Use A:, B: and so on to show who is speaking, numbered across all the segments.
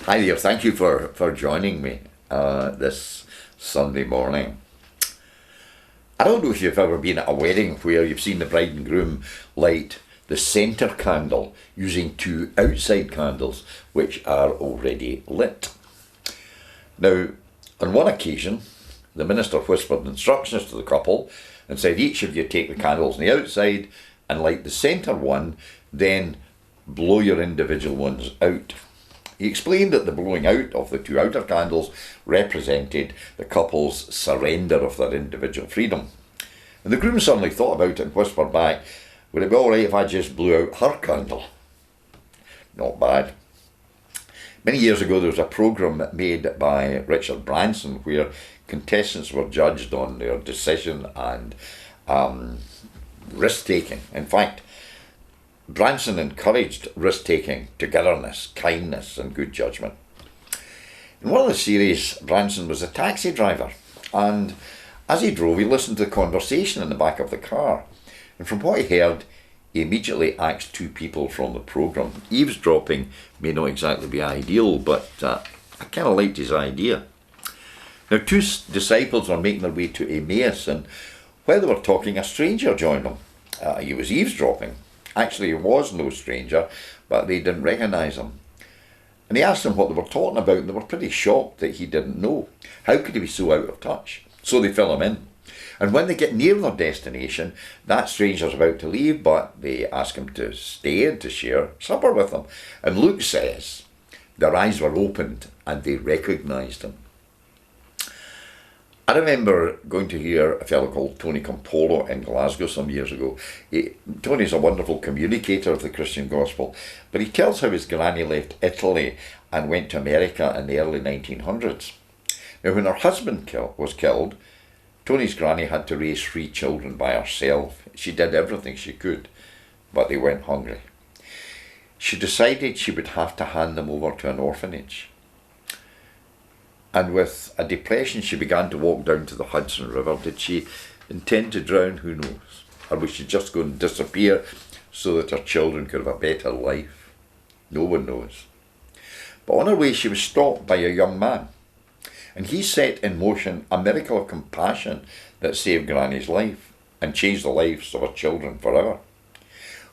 A: Hi there, thank you for joining me this Sunday morning. I don't know if you've ever been at a wedding where you've seen the bride and groom light the centre candle using two outside candles which are already lit. Now, on one occasion, the minister whispered instructions to the couple and said, each of you take the candles on the outside and light the centre one, then blow your individual ones out. He explained that the blowing out of the two outer candles represented the couple's surrender of their individual freedom. And the groom suddenly thought about it and whispered back, would it be all right if I just blew out her candle? Not bad. Many years ago there was a programme made by Richard Branson where contestants were judged on their decision and risk-taking. In fact, Branson encouraged risk-taking, togetherness, kindness and good judgment. In one of the series, Branson was a taxi driver, and as he drove he listened to the conversation in the back of the car, and from what he heard he immediately asked two people from the programme. Eavesdropping may not exactly be ideal, but I kind of liked his idea. Now, two disciples were making their way to Emmaus, and while they were talking a stranger joined them. He was eavesdropping. Actually, he was no stranger, but they didn't recognise him. And he asked them what they were talking about, and they were pretty shocked that he didn't know. How could he be so out of touch? So they fill him in. And when they get near their destination, that stranger's about to leave, but they ask him to stay and to share supper with them. And Luke says, their eyes were opened and they recognised him. I remember going to hear a fellow called Tony Campolo in Glasgow some years ago. Tony's a wonderful communicator of the Christian gospel, but he tells how his granny left Italy and went to America in the early 1900s. Now, when her husband was killed, Tony's granny had to raise 3 children by herself. She did everything she could, but they went hungry. She decided she would have to hand them over to an orphanage. And with a depression, she began to walk down to the Hudson River. Did she intend to drown? Who knows? Or was she just going to disappear so that her children could have a better life? No one knows. But on her way, she was stopped by a young man. And he set in motion a miracle of compassion that saved Granny's life and changed the lives of her children forever.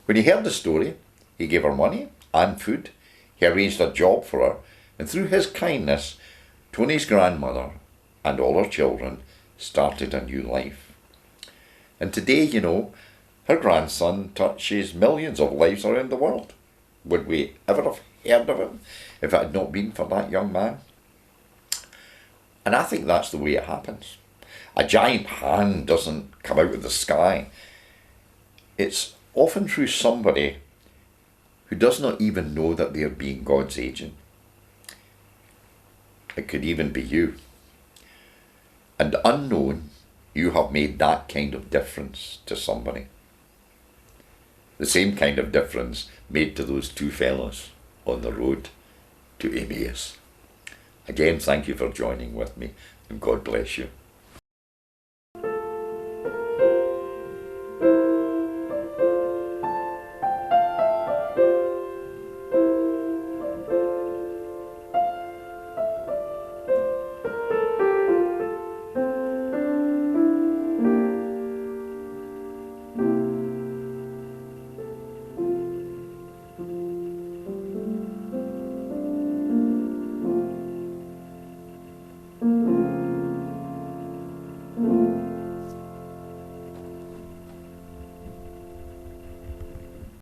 A: When he heard the story, he gave her money and food. He arranged a job for her. And through his kindness, Tony's grandmother and all her children started a new life. And today, her grandson touches millions of lives around the world. Would we ever have heard of him if it had not been for that young man? And I think that's the way it happens. A giant hand doesn't come out of the sky. It's often through somebody who does not even know that they are being God's agent. It could even be you. And unknown, you have made that kind of difference to somebody. The same kind of difference made to those 2 fellows on the road to Emmaus. Again, thank you for joining with me, and God bless you.